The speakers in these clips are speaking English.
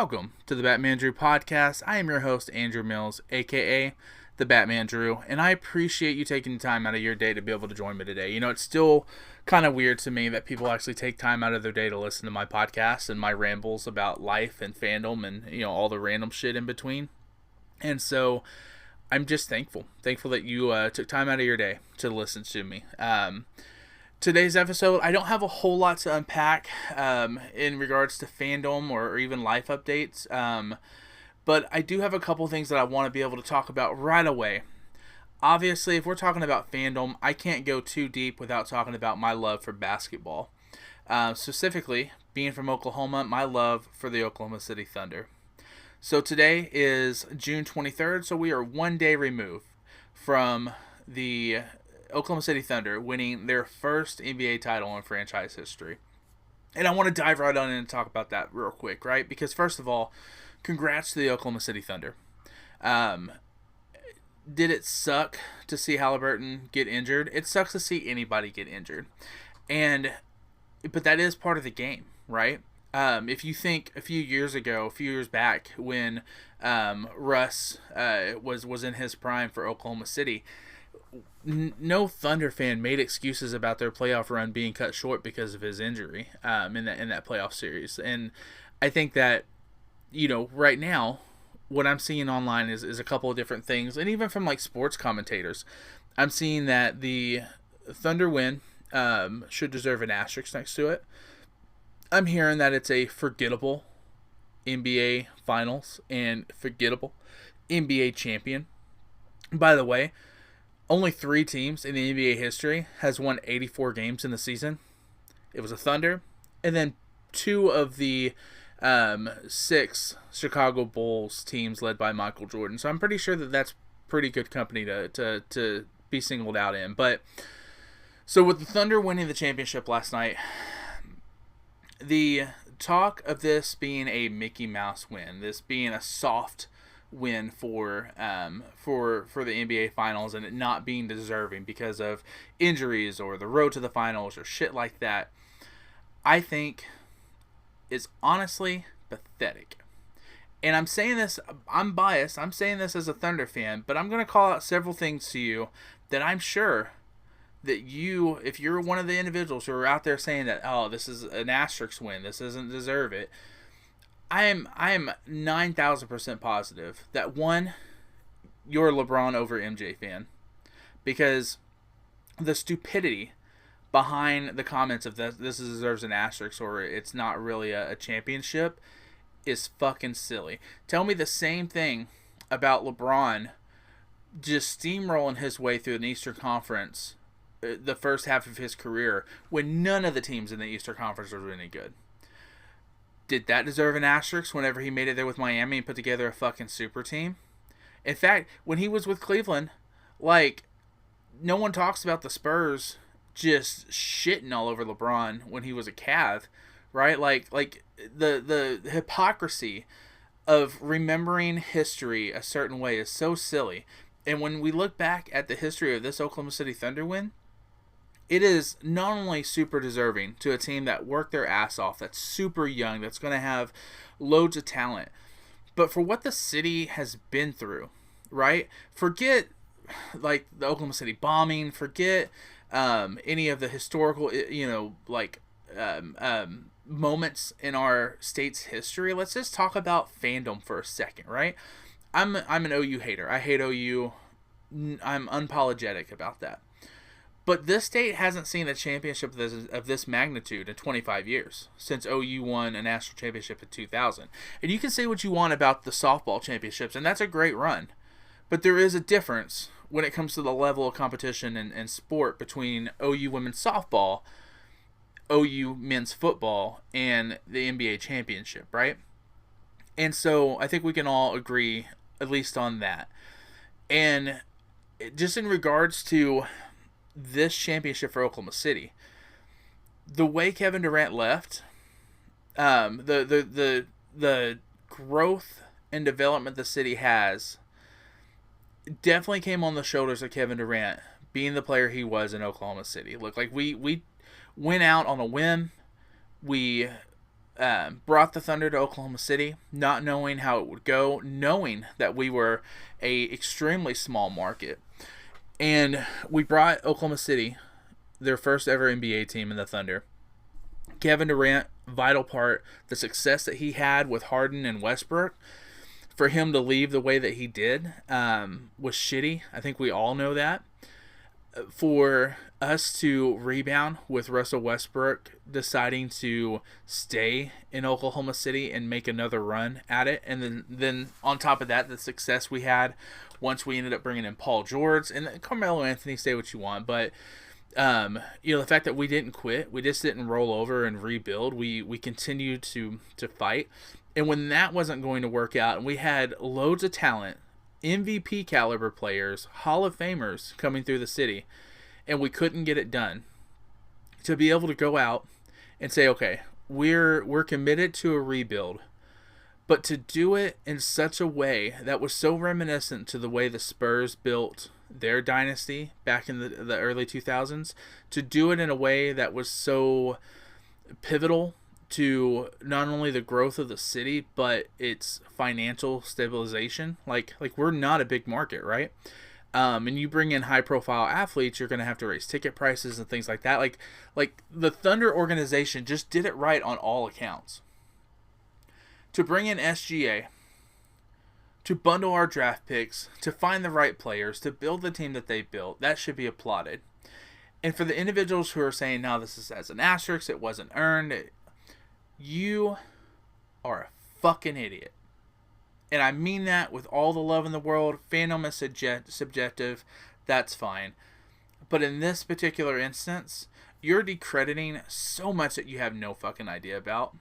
Welcome to the Batman Drew podcast. I am your host, Andrew Mills, aka the Batman Drew, and I appreciate you taking time out of your day to be able to join me today. You know, it's still kind of weird to me that people actually take time out of their day to listen to my podcast and my rambles about life and fandom and, you know, all the random shit in between. And so I'm just thankful that you took time out of your day to listen to me. Today's episode, I don't have a whole lot to unpack in regards to fandom or even life updates, but I do have a couple things that I want to be able to talk about right away. Obviously, if we're talking about fandom, I can't go too deep without talking about my love for basketball. Specifically, being from Oklahoma, my love for the Oklahoma City Thunder. So today is June 23rd, so we are one day removed from the Oklahoma City Thunder winning their first NBA title in franchise history. And I want to dive right on in and talk about that real quick, right? Because first of all, congrats to the Oklahoma City Thunder. Did it suck to see Halliburton get injured? It sucks to see anybody get injured. But that is part of the game, right? If you think a few years back when Russ was in his prime for Oklahoma City, no Thunder fan made excuses about their playoff run being cut short because of his injury in that playoff series. And I think that, you know, right now, what I'm seeing online is a couple of different things, and even from like sports commentators, I'm seeing that the Thunder win should deserve an asterisk next to it. I'm hearing that it's a forgettable NBA Finals and forgettable NBA champion. By the way, only 3 teams in the NBA history has won 84 games in the season. It was a Thunder, and then 2 of the 6 Chicago Bulls teams led by Michael Jordan. So I'm pretty sure that that's pretty good company to be singled out in. But so with the Thunder winning the championship last night, the talk of this being a Mickey Mouse win, this being a soft win for the NBA Finals, and it not being deserving because of injuries or the road to the finals or shit like that, I think is honestly pathetic. And I'm saying this, I'm biased, I'm saying this as a Thunder fan, but I'm going to call out several things to you that I'm sure that you, if you're one of the individuals who are out there saying that, oh, this is an asterisk win, this doesn't deserve it, I am 9,000% positive that, one, you're a LeBron over MJ fan, because the stupidity behind the comments of this deserves an asterisk or it's not really a championship is fucking silly. Tell me the same thing about LeBron just steamrolling his way through an Eastern Conference the first half of his career when none of the teams in the Eastern Conference were any good. Did that deserve an asterisk whenever he made it there with Miami and put together a fucking super team? In fact, when he was with Cleveland, like, no one talks about the Spurs just shitting all over LeBron when he was a Cav, right? Like the hypocrisy of remembering history a certain way is so silly. And when we look back at the history of this Oklahoma City Thunder win, it is not only super deserving to a team that worked their ass off, that's super young, that's going to have loads of talent, but for what the city has been through, right? Forget like the Oklahoma City bombing, forget any of the historical, you know, like moments in our state's history. Let's just talk about fandom for a second, right? I'm an OU hater. I hate OU. I'm unapologetic about that. But this state hasn't seen a championship of this magnitude in 25 years, since OU won a national championship in 2000. And you can say what you want about the softball championships, and that's a great run. But there is a difference when it comes to the level of competition and sport between OU women's softball, OU men's football, and the NBA championship, right? And so I think we can all agree at least on that. And just in regards to this championship for Oklahoma City, the way Kevin Durant left, the growth and development the city has definitely came on the shoulders of Kevin Durant being the player he was in Oklahoma City. Look, like we went out on a whim. We brought the Thunder to Oklahoma City, not knowing how it would go, knowing that we were a extremely small market. And we brought Oklahoma City, their first ever NBA team, in the Thunder. Kevin Durant, vital part. The success that he had with Harden and Westbrook, for him to leave the way that he did was shitty. I think we all know that. For us to rebound with Russell Westbrook deciding to stay in Oklahoma City and make another run at it, and then on top of that, the success we had once we ended up bringing in Paul George and Carmelo Anthony, say what you want, but the fact that we didn't quit, we just didn't roll over and rebuild. We continued to fight, and when that wasn't going to work out, and we had loads of talent, MVP caliber players, Hall of Famers coming through the city, and we couldn't get it done. To be able to go out and say, okay, we're committed to a rebuild, but to do it in such a way that was so reminiscent to the way the Spurs built their dynasty back in the early 2000s, to do it in a way that was so pivotal to not only the growth of the city, but its financial stabilization. Like we're not a big market, right? And you bring in high profile athletes, you're going to have to raise ticket prices and things like that. Like the Thunder organization just did it right on all accounts. To bring in SGA, to bundle our draft picks, to find the right players, to build the team that they built, that should be applauded. And for the individuals who are saying, no, this is as an asterisk, it wasn't earned, you are a fucking idiot. And I mean that with all the love in the world. Fandom is subjective. That's fine. But in this particular instance, you're decrediting so much that you have no fucking idea about.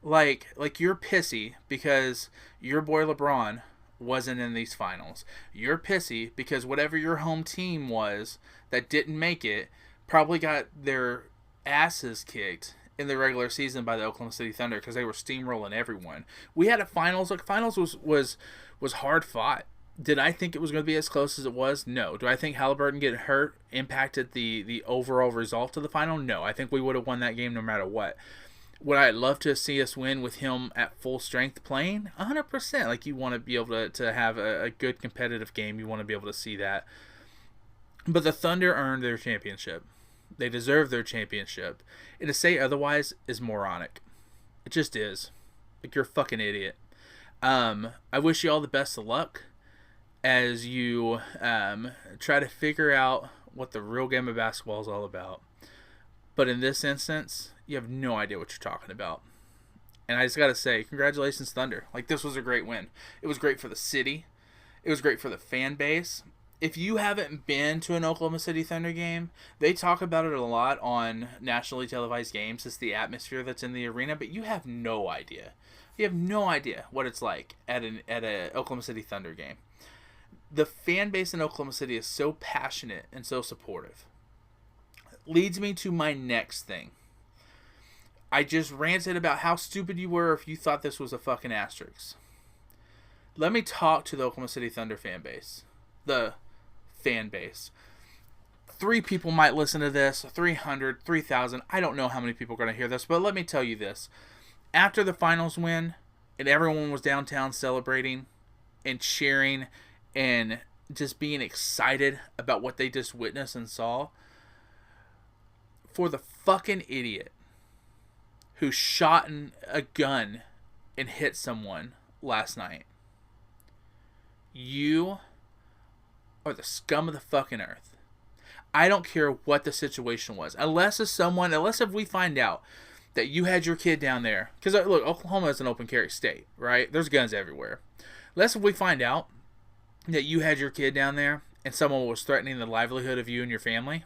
Like you're pissy because your boy LeBron wasn't in these finals. You're pissy because whatever your home team was that didn't make it probably got their asses kicked in the regular season by the Oklahoma City Thunder because they were steamrolling everyone. We had a finals. Like, finals was hard fought. Did I think it was going to be as close as it was? No. Do I think Halliburton getting hurt impacted the overall result of the final? No. I think we would have won that game no matter what. Would I love to see us win with him at full strength playing? 100%. Like, you want to be able to have a good competitive game. You want to be able to see that. But the Thunder earned their championship. They deserve their championship. And to say otherwise is moronic. It just is. Like, you're a fucking idiot. I wish you all the best of luck as you try to figure out what the real game of basketball is all about. But in this instance, you have no idea what you're talking about. And I just got to say, congratulations, Thunder. Like, this was a great win. It was great for the city. It was great for the fan base. If you haven't been to an Oklahoma City Thunder game, they talk about it a lot on nationally televised games. It's the atmosphere that's in the arena, but you have no idea. You have no idea what it's like at a Oklahoma City Thunder game. The fan base in Oklahoma City is so passionate and so supportive. Leads me to my next thing. I just ranted about how stupid you were if you thought this was a fucking asterisk. Let me talk to the Oklahoma City Thunder fan base. The fan base. 3 people might listen to this, 300, 3,000. I don't know how many people are going to hear this, but let me tell you this. After the finals win, and everyone was downtown celebrating and cheering and just being excited about what they just witnessed and saw, for the fucking idiot who shot a gun and hit someone last night, you are the scum of the fucking earth. I don't care what the situation was. Unless if we find out that you had your kid down there. Because, look, Oklahoma is an open carry state, right? There's guns everywhere. Unless if we find out that you had your kid down there and someone was threatening the livelihood of you and your family.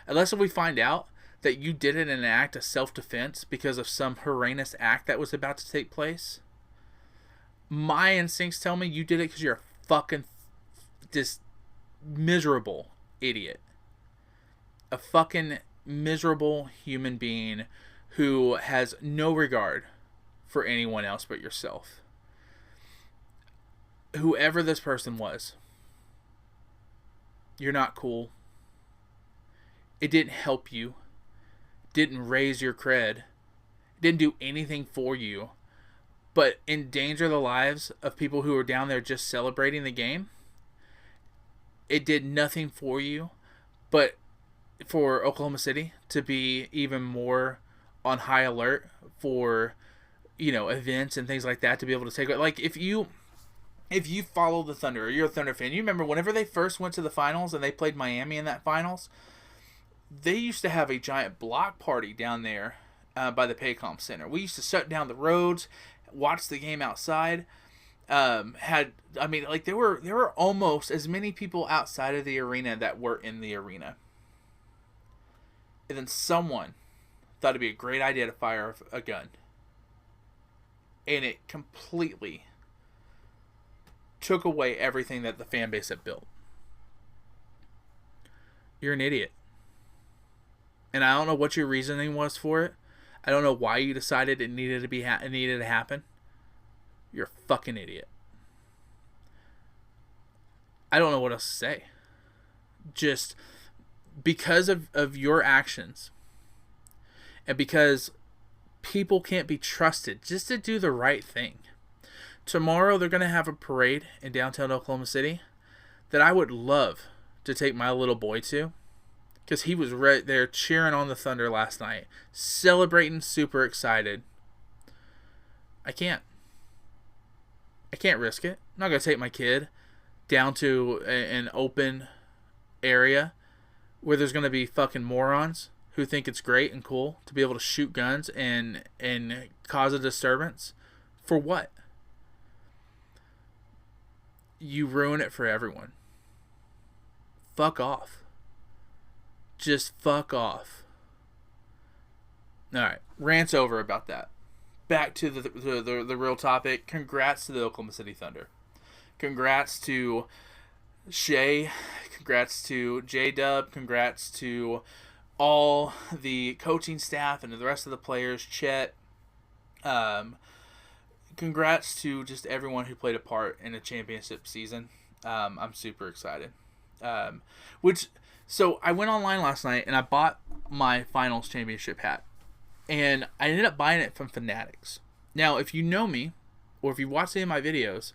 Unless if we find out that you did it in an act of self-defense because of some horrendous act that was about to take place. My instincts tell me you did it because you're a fucking just miserable idiot. A fucking miserable human being who has no regard for anyone else but yourself. Whoever this person was, you're not cool. It didn't help you. Didn't raise your cred. didn't do anything for you, but endanger the lives of people who were down there just celebrating the game. It did nothing for you, but for Oklahoma City to be even more on high alert for, events and things like that, to be able to take it. Like, if you follow the Thunder, or you're a Thunder fan, you remember whenever they first went to the finals and they played Miami in that finals, they used to have a giant block party down there by the Paycom Center. We used to shut down the roads, watch the game outside. There were almost as many people outside of the arena that were in the arena. And then someone thought it'd be a great idea to fire a gun. And it completely took away everything that the fan base had built. You're an idiot. And I don't know what your reasoning was for it. I don't know why you decided it needed to happen. You're a fucking idiot. I don't know what else to say. Just because of your actions, and because people can't be trusted just to do the right thing. Tomorrow they're going to have a parade in downtown Oklahoma City that I would love to take my little boy to, because he was right there cheering on the Thunder last night, celebrating, super excited. I can't risk it. I'm not going to take my kid down to an open area where there's going to be fucking morons who think it's great and cool to be able to shoot guns and cause a disturbance. For what? You ruin it for everyone. Fuck off. Just fuck off. Alright, rant's over about that. Back to the real topic. Congrats to the Oklahoma City Thunder. Congrats to Shea. Congrats to J-Dub. Congrats to all the coaching staff and the rest of the players. Chet. Congrats to just everyone who played a part in a championship season. I'm super excited. So I went online last night and I bought my finals championship hat. And I ended up buying it from Fanatics. Now, if you know me, or if you watch any of my videos,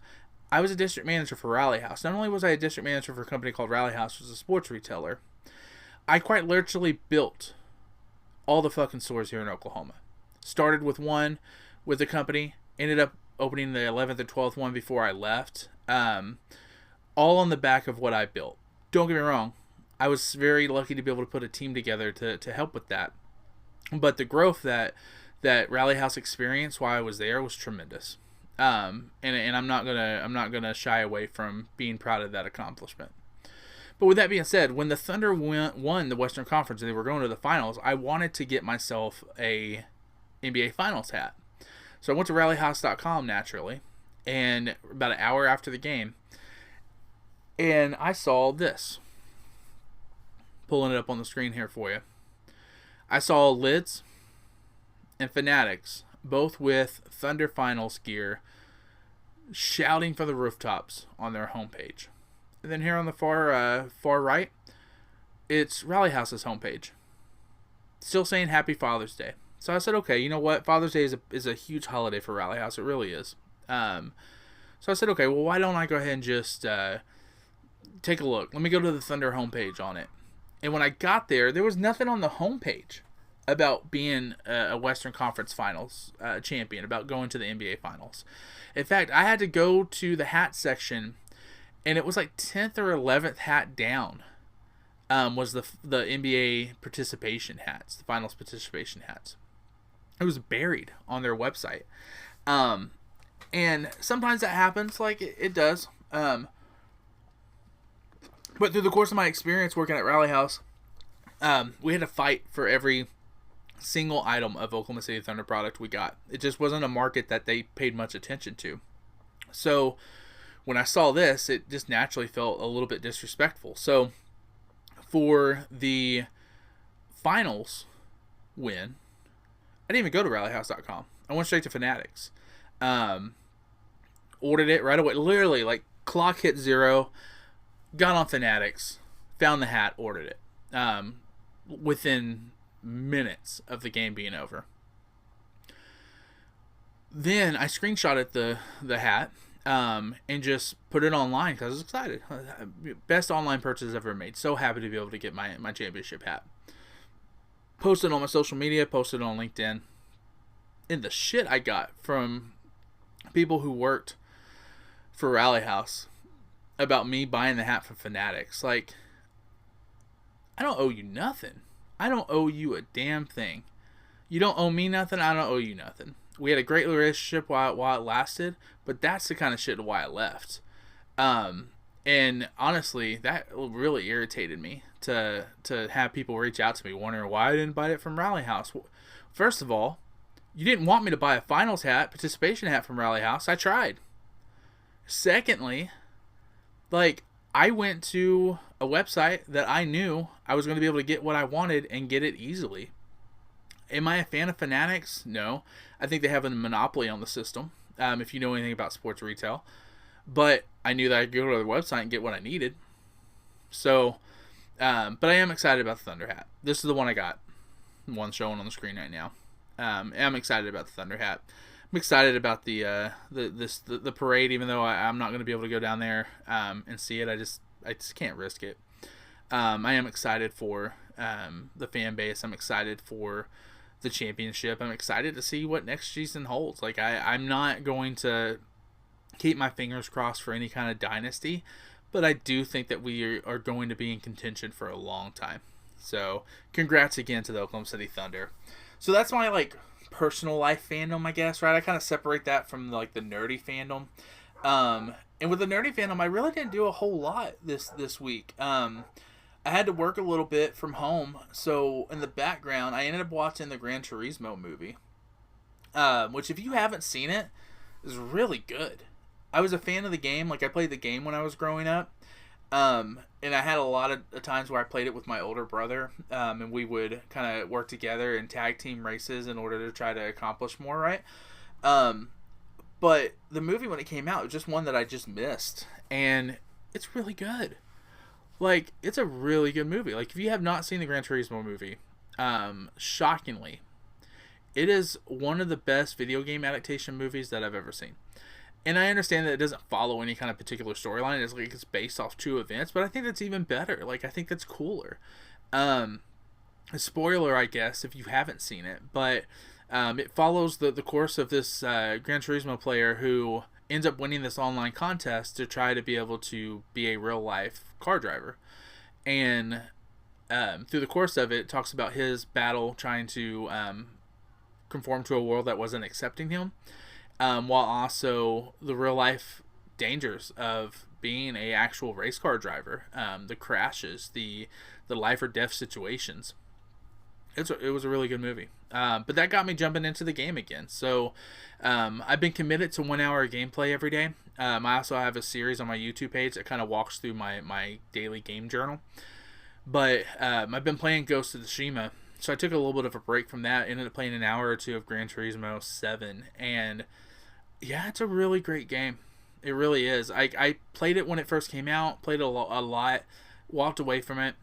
I was a district manager for Rally House. Not only was I a district manager for a company called Rally House, which was a sports retailer, I quite literally built all the fucking stores here in Oklahoma. Started with one with the company, ended up opening the 11th and 12th one before I left. All on the back of what I built. Don't get me wrong, I was very lucky to be able to put a team together to help with that. But the growth that Rally House experienced while I was there was tremendous. And I'm not gonna shy away from being proud of that accomplishment. But with that being said, when the Thunder won the Western Conference and they were going to the finals, I wanted to get myself a NBA Finals hat. So I went to rallyhouse.com naturally, and about an hour after the game, and I saw this. Pulling it up on the screen here for you. I saw Lids and Fanatics, both with Thunder Finals gear, shouting from the rooftops on their homepage. And then here on the far right, it's Rally House's homepage, still saying Happy Father's Day. So I said, okay, you know what? Father's Day is a huge holiday for Rally House. It really is. So I said, okay, well, why don't I go ahead and just take a look? Let me go to the Thunder homepage on it. And when I got there was nothing on the homepage about being a Western Conference Finals champion, about going to the NBA Finals. In fact, I had to go to the hat section, and it was like 10th or 11th hat down was the NBA participation hats, the Finals participation hats. It was buried on their website. And sometimes that happens, like it does. But through the course of my experience working at Rally House, we had to fight for every single item of Oklahoma City Thunder product we got. It just wasn't a market that they paid much attention to. So when I saw this, it just naturally felt a little bit disrespectful. So for the finals win, I didn't even go to rallyhouse.com. I went straight to Fanatics. Ordered it right away. Literally, like, clock hit 0. Got on Fanatics, found the hat, ordered it. Within minutes of the game being over. then I screenshotted the hat, and just put it online because I was excited. Best online purchase I've ever made. So happy to be able to get my championship hat. Posted on my social media, posted on LinkedIn. And the shit I got from people who worked for Rally House about me buying the hat from Fanatics. Like, I don't owe you nothing. I don't owe you a damn thing. You don't owe me nothing. I don't owe you nothing. We had a great relationship while it lasted, but that's the kind of shit why I left. And honestly, that really irritated me to have people reach out to me wondering why I didn't buy it from Rally House. First of all, you didn't want me to buy a finals hat, participation hat from Rally House. I tried. Secondly, like, I went to a website that I knew I was going to be able to get what I wanted and get it easily. Am I a fan of Fanatics? No. I think they have a monopoly on the system, if you know anything about sports retail. But I knew that I could go to their website and get what I needed. So, but I am excited about the Thunder hat. This is the one I got. One showing on the screen right now. I'm excited about the Thunder hat. I'm excited about the parade, even though I'm not going to be able to go down there and see it. I just can't risk it. I am excited for the fan base. I'm excited for the championship. I'm excited to see what next season holds. Like, I'm not going to keep my fingers crossed for any kind of dynasty, but I do think that we are going to be in contention for a long time. So congrats again to the Oklahoma City Thunder. So that's my, like, personal life fandom, I guess, right? I kind of separate that from, like, the nerdy fandom. And with the nerdy fandom, I really didn't do a whole lot this week. I had to work a little bit from home, so in the background, I ended up watching the Gran Turismo movie, which, if you haven't seen it, is really good. I was a fan of the game. Like, I played the game when I was growing up, and I had a lot of times where I played it with my older brother, and we would kind of work together in tag team races in order to try to accomplish more, right? But the movie, when it came out, was just one that I just missed, and it's really good. Like, it's a really good movie. Like, if you have not seen the Gran Turismo movie, shockingly, it is one of the best video game adaptation movies that I've ever seen. And I understand that it doesn't follow any kind of particular storyline. It's based off true events, but I think that's even better. Like, I think that's cooler. A spoiler, I guess, if you haven't seen it, but it follows the course of this Gran Turismo player who ends up winning this online contest to try to be able to be a real life car driver. And through the course of it, it talks about his battle trying to conform to a world that wasn't accepting him, while also the real life dangers of being a actual race car driver, the crashes, the life or death situations. It was a really good movie. But that got me jumping into the game again. So I've been committed to 1 hour of gameplay every day. I also have a series on my YouTube page that kind of walks through my daily game journal. But I've been playing Ghost of Tsushima, so I took a little bit of a break from that. Ended up playing an hour or two of Gran Turismo 7. And yeah, it's a really great game. It really is. I played it when it first came out, played it a lot, walked away from it,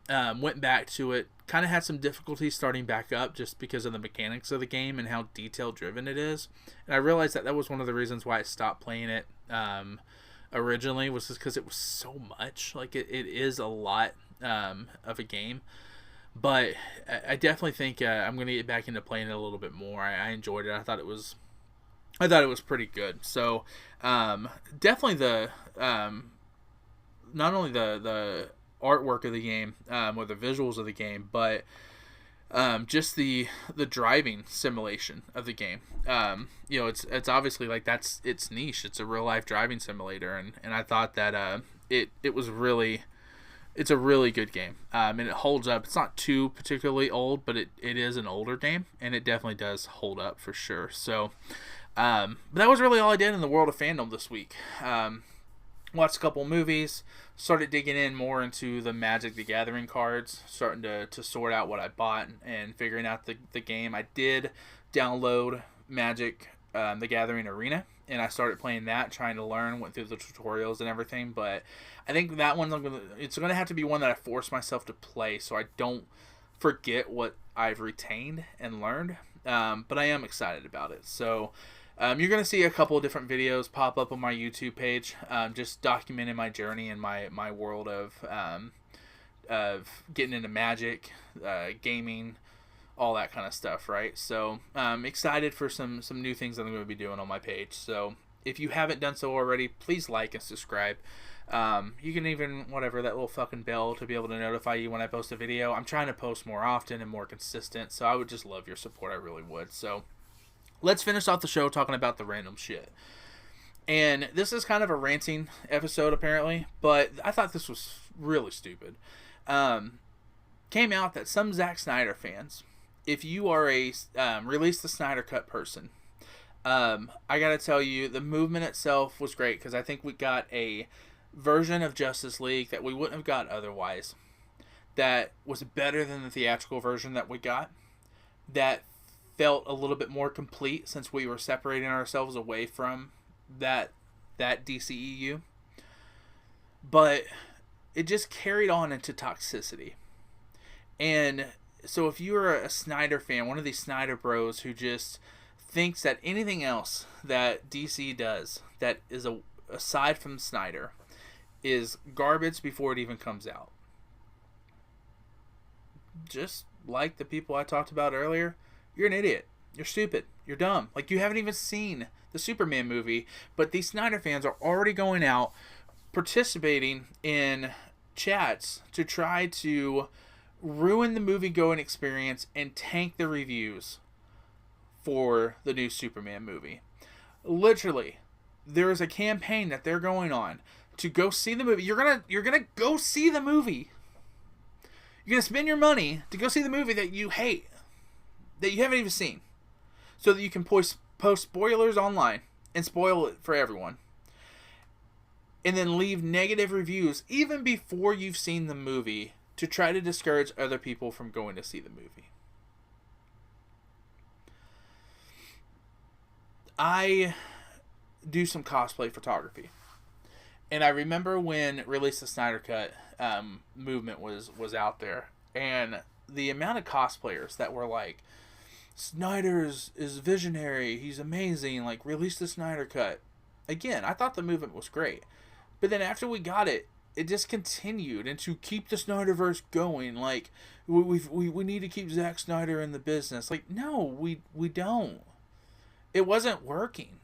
went back to it, kind of had some difficulty starting back up just because of the mechanics of the game and how detail driven it is. And I realized that was one of the reasons why I stopped playing it originally, was just because it was so much. Like, it is a lot of a game. But I definitely think I'm going to get back into playing it a little bit more. I enjoyed it. I thought it was pretty good. So definitely the not only the artwork of the game, or the visuals of the game, but just the driving simulation of the game. It's obviously, like, that's its niche. It's a real life driving simulator, and I thought that it was really, it's a really good game, and it holds up. It's not too particularly old, but it is an older game, and it definitely does hold up for sure. So but that was really all I did in the world of fandom this week. Watched a couple movies, started digging in more into the Magic the Gathering cards, starting to sort out what I bought and figuring out the game. I did download Magic the Gathering Arena, and I started playing that, trying to learn, went through the tutorials and everything, but I think that one's it's going to have to be one that I force myself to play so I don't forget what I've retained and learned, but I am excited about it. So You're going to see a couple of different videos pop up on my YouTube page, just documenting my journey and my world of getting into Magic, gaming, all that kind of stuff, right? So I'm excited for some new things that I'm going to be doing on my page. So if you haven't done so already, please like and subscribe. You can even, whatever, that little fucking bell to be able to notify you when I post a video. I'm trying to post more often and more consistent, so I would just love your support. I really would. So let's finish off the show talking about the random shit. And this is kind of a ranting episode, apparently, but I thought this was really stupid. Came out that some Zack Snyder fans, if you are a Release the Snyder Cut person, I gotta tell you, the movement itself was great, because I think we got a version of Justice League that we wouldn't have got otherwise, that was better than the theatrical version that we got, that felt a little bit more complete since we were separating ourselves away from that DCEU. But it just carried on into toxicity. And so if you're a Snyder fan, one of these Snyder bros who just thinks that anything else that DC does that is aside from Snyder is garbage before it even comes out, just like the people I talked about earlier, you're an idiot. You're stupid. You're dumb. Like, you haven't even seen the Superman movie, but these Snyder fans are already going out participating in chats to try to ruin the movie-going experience and tank the reviews for the new Superman movie. Literally, there is a campaign that they're going on to go see the movie. You're gonna go see the movie. You're gonna spend your money to go see the movie that you hate, that you haven't even seen, so that you can post spoilers online and spoil it for everyone, and then leave negative reviews even before you've seen the movie to try to discourage other people from going to see the movie. I do some cosplay photography, and I remember when Release the Snyder Cut movement was out there, and the amount of cosplayers that were like, Snyder's is visionary, he's amazing, like, release the Snyder Cut. Again, I thought the movement was great, but then after we got it, it just continued, and to keep the Snyderverse going, like, we need to keep Zack Snyder in the business. Like, no, we don't. It wasn't working.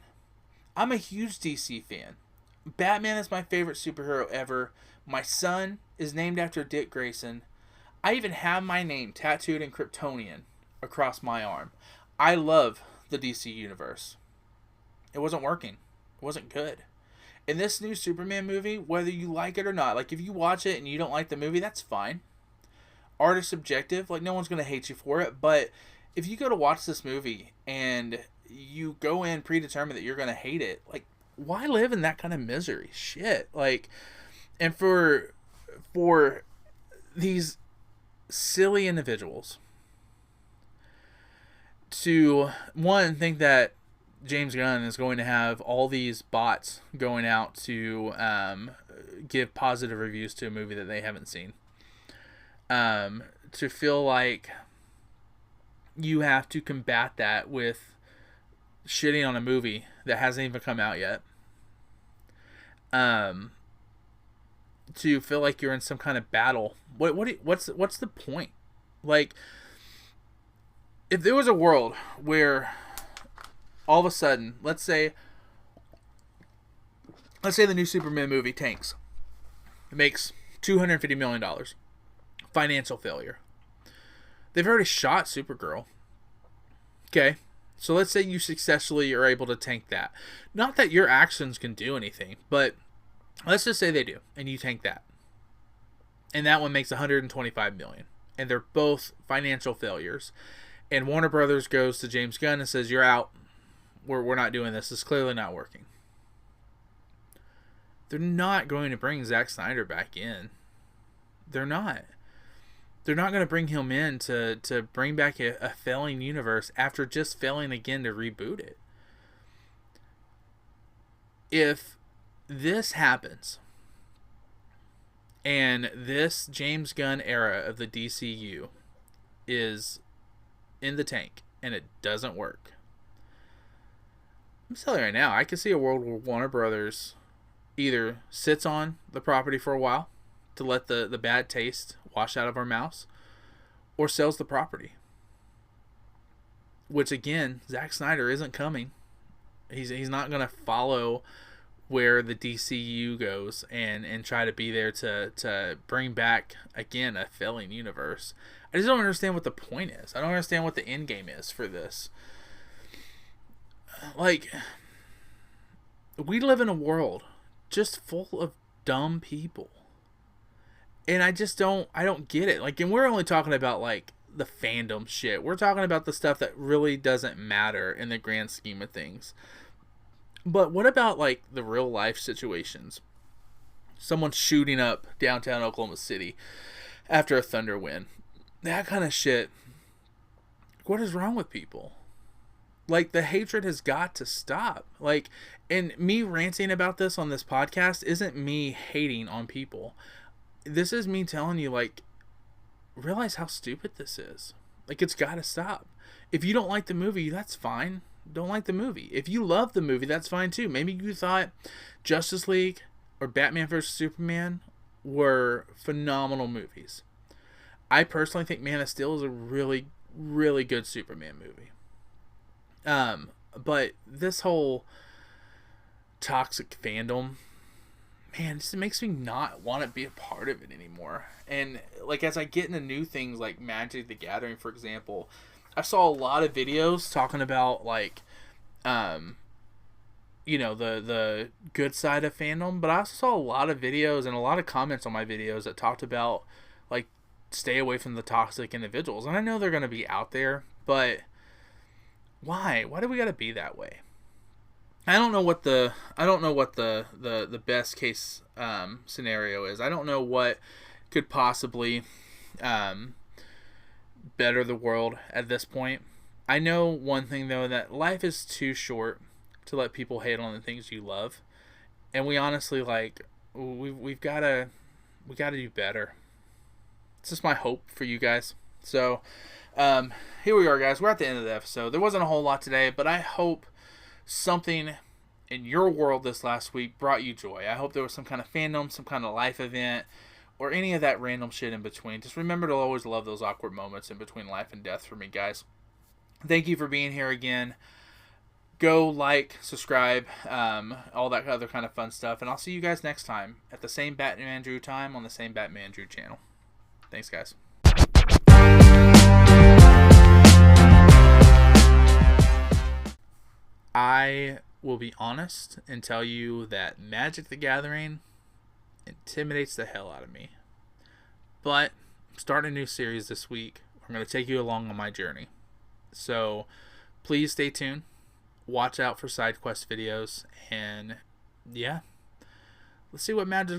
I'm a huge DC fan. Batman is my favorite superhero ever. My son is named after Dick Grayson. I even have my name tattooed in Kryptonian across my arm. I love the DC universe. It wasn't working. It wasn't good. In this new Superman movie, whether you like it or not, like, if you watch it and you don't like the movie, that's fine. Art is subjective. Like, no one's going to hate you for it. But if you go to watch this movie and you go in predetermined that you're going to hate it, like, why live in that kind of misery? Shit. Like, and for these silly individuals to, one, think that James Gunn is going to have all these bots going out to give positive reviews to a movie that they haven't seen, to feel like you have to combat that with shitting on a movie that hasn't even come out yet, to feel like you're in some kind of battle. What's the point? Like, if there was a world where all of a sudden, let's say the new Superman movie tanks, it makes $250 million, financial failure. They've already shot Supergirl. Okay, so let's say you successfully are able to tank that. Not that your actions can do anything, but let's just say they do, and you tank that, and that one makes $125 million, and they're both financial failures, and Warner Brothers goes to James Gunn and says, "You're out. We're not doing this. It's clearly not working." They're not going to bring Zack Snyder back in. They're not. They're not going to bring him in to bring back a failing universe after just failing again to reboot it. If this happens, and this James Gunn era of the DCU is in the tank, and it doesn't work, I'm telling you right now, I can see a world where Warner Brothers either sits on the property for a while to let the bad taste wash out of our mouths, or sells the property. Which again, Zack Snyder isn't coming. He's not going to follow where the DCU goes and try to be there to bring back, again, a failing universe. I just don't understand what the point is. I don't understand what the end game is for this. Like, we live in a world just full of dumb people. And I don't get it. Like, and we're only talking about, like, the fandom shit. We're talking about the stuff that really doesn't matter in the grand scheme of things. But what about, like, the real life situations? Someone shooting up downtown Oklahoma City after a thunder win. That kind of shit. What is wrong with people? Like, the hatred has got to stop. Like, and me ranting about this on this podcast isn't me hating on people. This is me telling you, like, realize how stupid this is. Like, it's got to stop. If you don't like the movie, that's fine. Don't like the movie. If you love the movie, that's fine too. Maybe you thought Justice League or Batman vs. Superman were phenomenal movies. I personally think Man of Steel is a really, really good Superman movie. But this whole toxic fandom, man, it makes me not want to be a part of it anymore. And, like, as I get into new things like Magic the Gathering, for example, I saw a lot of videos talking about, like, you know, the good side of fandom, but I also saw a lot of videos and a lot of comments on my videos that talked about, like, stay away from the toxic individuals. And I know they're going to be out there, but why? Why do we got to be that way? I don't know what the best case scenario is. I don't know what could possibly better the world at this point. I know one thing though, that life is too short to let people hate on the things you love, and we honestly, like, we've got to do better. It's just my hope for you guys. So here we are, guys. We're at the end of the episode. There wasn't a whole lot today, but I hope something in your world this last week brought you joy. I hope there was some kind of fandom, some kind of life event, or any of that random shit in between. Just remember to always love those awkward moments in between life and death for me, guys. Thank you for being here again. Go like, subscribe, all that other kind of fun stuff. And I'll see you guys next time at the same Batman Drew time on the same Batman Drew channel. Thanks, guys. I will be honest and tell you that Magic the Gathering intimidates the hell out of me. But I'm starting a new series this week. I'm going to take you along on my journey. So please stay tuned. Watch out for side quest videos. And yeah, let's see what Magic